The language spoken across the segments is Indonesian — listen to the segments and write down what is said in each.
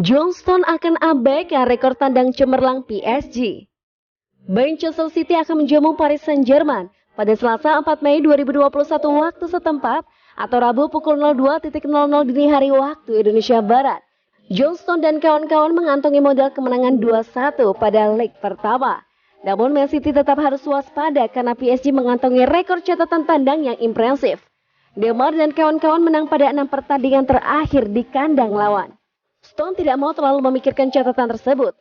John Stones akan abaikan rekor tandang cemerlang PSG. Manchester City akan menjamu Paris Saint-Germain pada Selasa 4 Mei 2021 waktu setempat atau Rabu pukul 02.00 dini hari waktu Indonesia Barat. John Stones dan kawan-kawan mengantongi modal kemenangan 2-1 pada leg pertama. Namun Man City tetap harus waspada karena PSG mengantongi rekor catatan tandang yang impresif. Neymar dan kawan-kawan menang pada 6 pertandingan terakhir di kandang lawan. Stone tidak mau terlalu memikirkan catatan tersebut.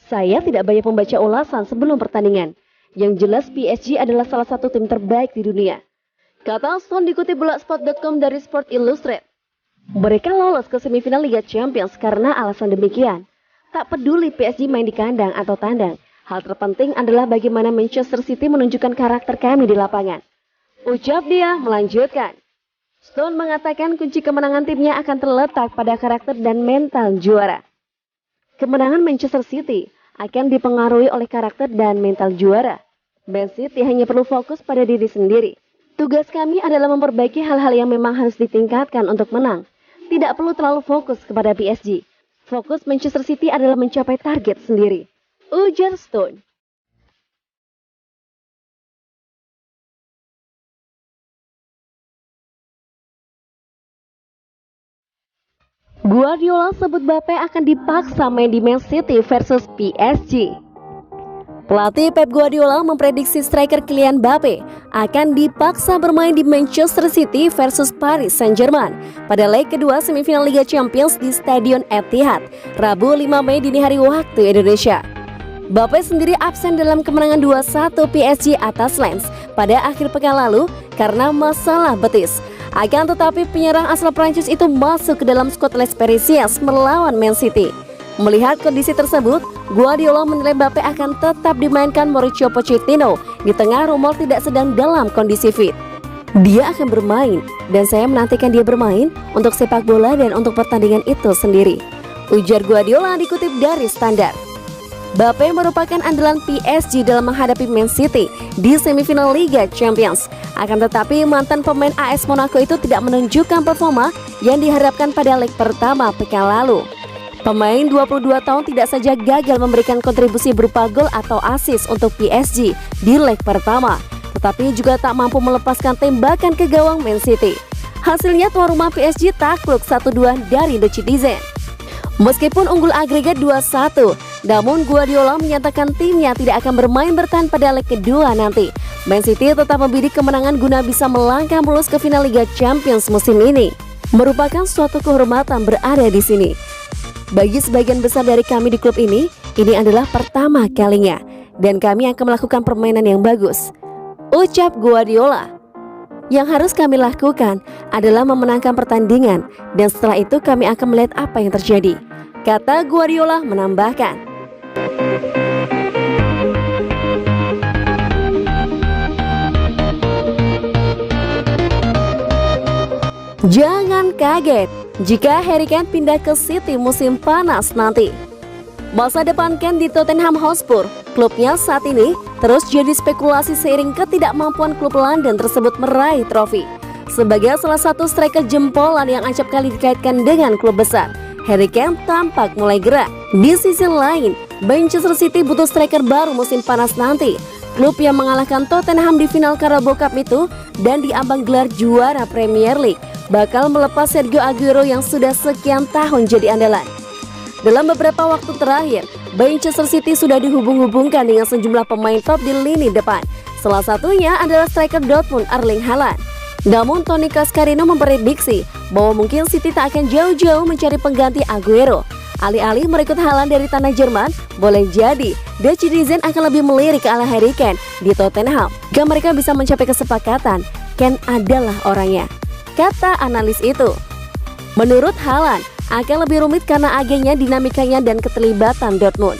Saya tidak banyak membaca ulasan sebelum pertandingan. Yang jelas PSG adalah salah satu tim terbaik di dunia. Kata Stone dikutip bola-sport.com dari Sport Illustrated. Mereka lolos ke semifinal Liga Champions karena alasan demikian. Tak peduli PSG main di kandang atau tandang. Hal terpenting adalah bagaimana Manchester City menunjukkan karakter kami di lapangan. Ucap dia melanjutkan. Stone mengatakan kunci kemenangan timnya akan terletak pada karakter dan mental juara. Kemenangan Manchester City akan dipengaruhi oleh karakter dan mental juara. Man City hanya perlu fokus pada diri sendiri. Tugas kami adalah memperbaiki hal-hal yang memang harus ditingkatkan untuk menang. Tidak perlu terlalu fokus kepada PSG. Fokus Manchester City adalah mencapai target sendiri. Ujar Stone. Guardiola sebut Mbappe akan dipaksa main di Man City versus PSG. Pelatih Pep Guardiola memprediksi striker Kylian Mbappe akan dipaksa bermain di Manchester City versus Paris Saint-Germain pada leg kedua semifinal Liga Champions di Stadion Etihad, Rabu 5 Mei dini hari waktu Indonesia. Mbappe sendiri absen dalam kemenangan 2-1 PSG atas Lens pada akhir pekan lalu karena masalah betis. Akan tetapi penyerang asal Prancis itu masuk ke dalam skuad Les Parisiens melawan Man City. Melihat kondisi tersebut, Guardiola menilai Mbappe akan tetap dimainkan Mauricio Pochettino di tengah rumor tidak sedang dalam kondisi fit. Dia akan bermain dan saya menantikan dia bermain untuk sepak bola dan untuk pertandingan itu sendiri. Ujar Guardiola dikutip dari Standard. Mbappe merupakan andalan PSG dalam menghadapi Man City di semifinal Liga Champions. Akan tetapi mantan pemain AS Monaco itu tidak menunjukkan performa yang diharapkan pada leg pertama pekan lalu. Pemain 22 tahun tidak saja gagal memberikan kontribusi berupa gol atau assist untuk PSG di leg pertama, tetapi juga tak mampu melepaskan tembakan ke gawang Man City. Hasilnya tuan rumah PSG takluk 1-2 dari The Citizen. Meskipun unggul agregat 2-1, namun Guardiola menyatakan timnya tidak akan bermain bertahan pada leg kedua nanti. Man City tetap membidik kemenangan guna bisa melangkah mulus ke final Liga Champions musim ini. Merupakan suatu kehormatan berada di sini. Bagi sebagian besar dari kami di klub ini adalah pertama kalinya dan kami akan melakukan permainan yang bagus. Ucap Guardiola. Yang harus kami lakukan adalah memenangkan pertandingan dan setelah itu kami akan melihat apa yang terjadi. Kata Guardiola menambahkan. Jangan kaget jika Harry Kane pindah ke City musim panas nanti. Masa depan Kane di Tottenham Hotspur, klubnya saat ini terus jadi spekulasi seiring ketidakmampuan klub London tersebut meraih trofi. Sebagai salah satu striker jempolan yang acap kali dikaitkan dengan klub besar, Harry Kane tampak mulai gerak. Di sisi lain, Manchester City butuh striker baru musim panas nanti. Klub yang mengalahkan Tottenham di final Carabao Cup itu dan diambang gelar juara Premier League bakal melepas Sergio Aguero yang sudah sekian tahun jadi andalan. Dalam beberapa waktu terakhir, Manchester City sudah dihubung-hubungkan dengan sejumlah pemain top di lini depan. Salah satunya adalah striker Dortmund Erling Haaland. Namun Tony Cascarino memprediksi bahwa mungkin City tak akan jauh-jauh mencari pengganti Aguero. Alih-alih merekrut Haaland dari tanah Jerman, boleh jadi The Citizen akan lebih melirik ke arah Harry Kane di Tottenham. Jika mereka bisa mencapai kesepakatan, Kane adalah orangnya, kata analis itu. Menurut Haaland, akan lebih rumit karena agennya, dinamikanya, dan keterlibatan Dortmund.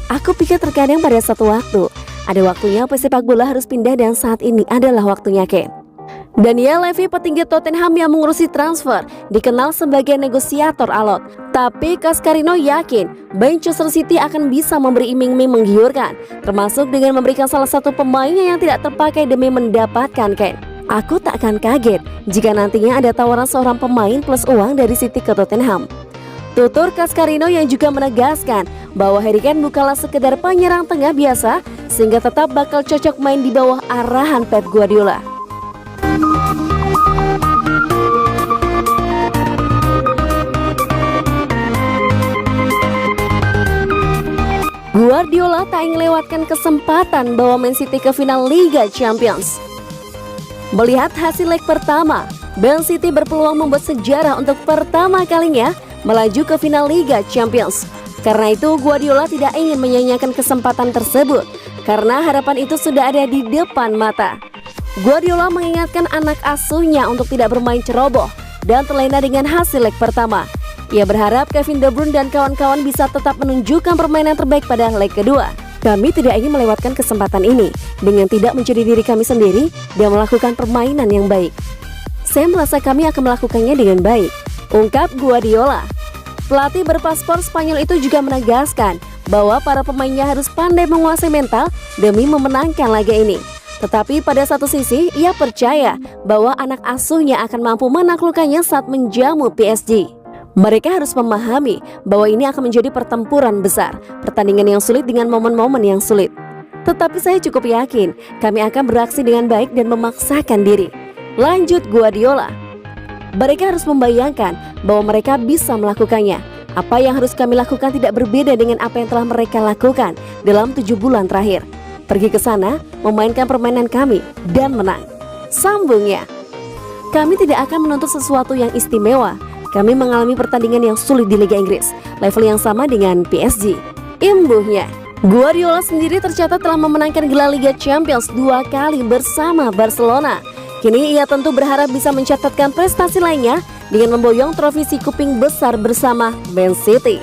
Aku pikir terkadang pada satu waktu, ada waktunya pesepak bola harus pindah dan saat ini adalah waktunya Kane. Daniel Levy, petinggi Tottenham yang mengurusi transfer, dikenal sebagai negosiator alot. Tapi Cascarino yakin Manchester City akan bisa memberi iming-iming menggiurkan, termasuk dengan memberikan salah satu pemainnya yang tidak terpakai demi mendapatkan Kane. Aku tak akan kaget jika nantinya ada tawaran seorang pemain plus uang dari City ke Tottenham. Tutur Cascarino yang juga menegaskan bahwa Harry Kane bukanlah sekedar penyerang tengah biasa, sehingga tetap bakal cocok main di bawah arahan Pep Guardiola. Guardiola tak ingin lewatkan kesempatan bawa Man City ke final Liga Champions. Melihat hasil leg pertama, Man City berpeluang membuat sejarah untuk pertama kalinya melaju ke final Liga Champions. Karena itu Guardiola tidak ingin menyanyiakan kesempatan tersebut, karena harapan itu sudah ada di depan mata. Guardiola mengingatkan anak asuhnya untuk tidak bermain ceroboh dan terlena dengan hasil leg pertama. Ia berharap Kevin De Bruyne dan kawan-kawan bisa tetap menunjukkan permainan terbaik pada leg kedua. Kami tidak ingin melewatkan kesempatan ini dengan tidak menjadi diri kami sendiri dan melakukan permainan yang baik. Saya merasa kami akan melakukannya dengan baik, ungkap Guardiola. Pelatih berpaspor Spanyol itu juga menegaskan bahwa para pemainnya harus pandai menguasai mental demi memenangkan laga ini. Tetapi pada satu sisi, ia percaya bahwa anak asuhnya akan mampu menaklukkannya saat menjamu PSG. Mereka harus memahami bahwa ini akan menjadi pertempuran besar, pertandingan yang sulit dengan momen-momen yang sulit. Tetapi saya cukup yakin kami akan beraksi dengan baik dan memaksakan diri, lanjut Guardiola. Mereka harus membayangkan bahwa mereka bisa melakukannya. Apa yang harus kami lakukan tidak berbeda dengan apa yang telah mereka lakukan dalam 7 bulan terakhir. Pergi ke sana, memainkan permainan kami, dan menang. Sambungnya, kami tidak akan menuntut sesuatu yang istimewa. Kami mengalami pertandingan yang sulit di Liga Inggris, level yang sama dengan PSG. Imbuhnya, Guardiola sendiri tercatat telah memenangkan gelar Liga Champions 2 kali bersama Barcelona. Kini ia tentu berharap bisa mencatatkan prestasi lainnya dengan memboyong trofi si kuping besar bersama Man City.